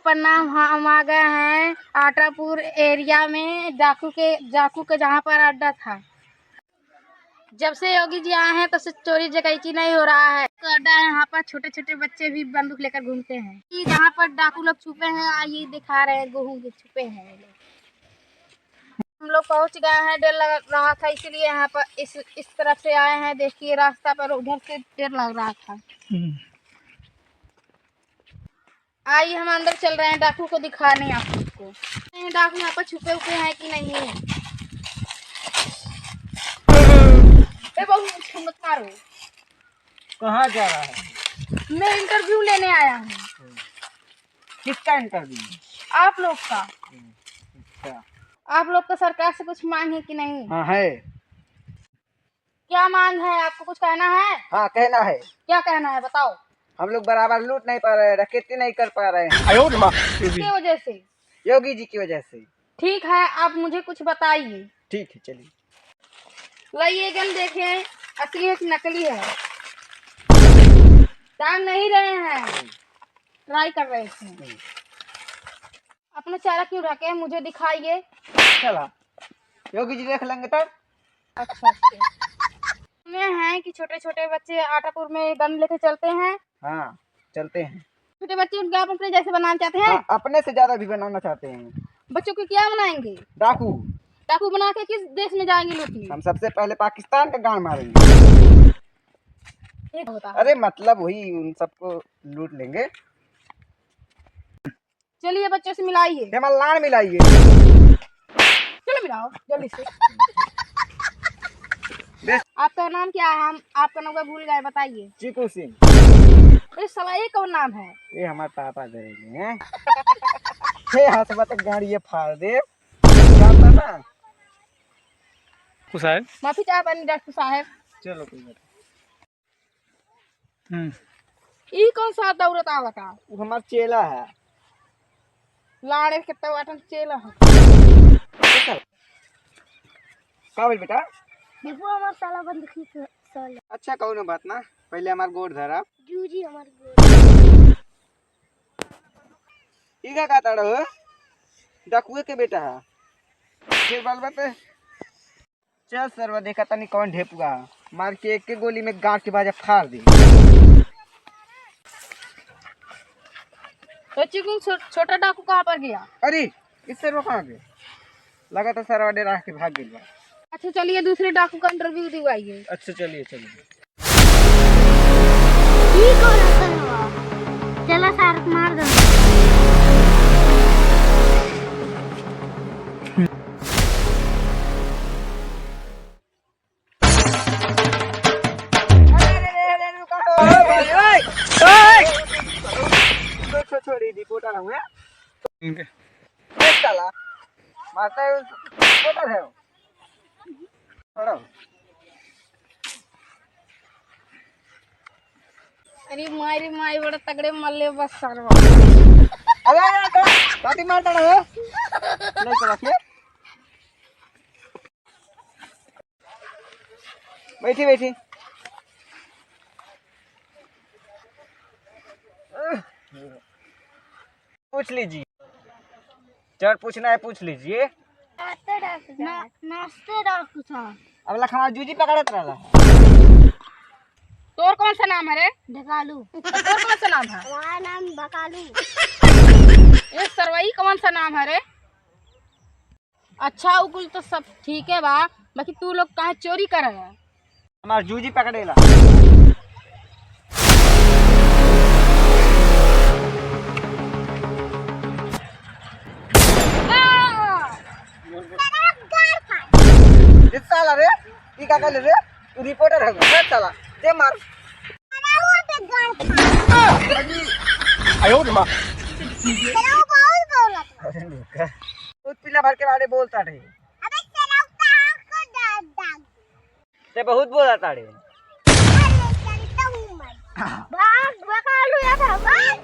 प्रणाम। हम आ गए हैं आटापुर एरिया में डाकू के जहाँ पर अड्डा था। जब से योगी जी आए हैं तब से चोरी डकैती नहीं हो रहा है। तो अड्डा है, यहाँ पर छोटे छोटे बच्चे भी बंदूक लेकर घूमते हैं। जहाँ पर डाकू लोग छुपे हैं, आइए दिखा रहे हैं, गेहूं के छुपे हैं लोग। हम लोग पहुँच गए हैं, डर लग रहा था इसलिए यहाँ पर इस तरफ से आए हैं। देखिए रास्ता पर उधर से डर लग रहा था। आइए हम अंदर चल रहे हैं, डाकू को दिखाने आपको। डाकू यहाँ पर छुपे हुए हैं कि नहीं है। मत मारो। कहाँ जा रहा है? मैं इंटरव्यू लेने आया हूँ। किसका इंटरव्यू? आप लोग का। अच्छा। आप लोग का सरकार से कुछ मांग है कि नहीं? हाँ है। क्या मांग है? आपको कुछ कहना है? हाँ कहना है। क्या कहना है बताओ। हम लोग बराबर लूट नहीं पा रहे, डकैती नहीं कर पा रहे हैं। किसकी वजह से? योगी जी की वजह से। ठीक है, आप मुझे कुछ बताइए। ठीक है चलिए। लाइए गन देखें, असली है कि नकली है। जान नहीं रहे हैं, ट्राई कर रहे थे। अपना चेहरा क्यों रखे, मुझे दिखाइए। चला योगी जी देख लेंगे तब। अच्छा में है कि छोटे छोटे बच्चे आटापुर में गन लेके चलते हैं। हाँ चलते हैं। छोटे बच्चे उनके आप अपने जैसे बनाना चाहते हैं। हाँ, अपने से ज्यादा भी बनाना चाहते हैं। बच्चों को क्या बनाएंगे? डाकू। डाकू बना के किस देश में जाएंगे लूटने? हम सबसे पहले पाकिस्तान का गांड मारेंगे। अरे मतलब वही उन सबको लूट लेंगे। चलिए बच्चों से मिलाइए। लाड़ मिलाइए। चलो मिलाओ जल्दी से। आपका नाम क्या है? हम आपका नाम भूल गए, बताइए। चीकू सिंह। ये साला ये कौन नाम है? ये हमारे पापा करेंगे हैं। हे हंसबा तक गाड़ी ये फाड़ दे जाता ना। साहब माफी चाहता डॉक्टर साहब। चलो कोई बात। ये कौन सा दौड़त आवत है? वो हमारा चेला है। लाड़े कितना वाटन चेला है। का बोल बेटा? देखो हमार साला बंद खींच साला। अच्छा कहो बात ना, पहले हमार गोड़ धरा। जी हमार गोड़। ई का कहता रहो? डाकुए के बेटा है। फिर बाल बात चल सरवा देखा तनी कौन ढेपुआ मार के एक के गोली में गांठ के बाजा फाड़ दी। तो चिकू छोटा डाकू कहाँ पर गया? अरे इससे रोका गया, लगा था सरवा डरा के भाग गया। अच्छा चलिए दूसरे डाकू का इंटरव्यू दिवाइए। अच्छा चलिए चलिए। चला सार मार दो। छोड़ी रिपोर्टर हूँ चला मारता है रिपोर्टर है। अरे माई बड़ा तगड़े मल्ले बस सरवा। अरे काटी मारता है नहीं चला के बैठी बैठी। पूछ लीजिए, चल पूछना है पूछ लीजिए। नाश्ते डाकू था। अब लख हमारा जूजी पकड़त रहा। तोर कौन सा नाम है रे? ढकालू। तोर कौन सा नाम है? हमारा नाम बकालू। ये सरवाई कौन सा नाम है रे? अच्छा उकुल तो सब ठीक है बा, बाकी तू लोग कहाँ चोरी कर रहे हैं? हमारा जूजी पकड़ेला। साला रे ई का कहले रे तू रिपोर्टर है ना साला दे मार। आयो मां बहुत पीला भर के बारे बोलता रे। ते बहुत बोलता रे। भाग बकालू या था भाग।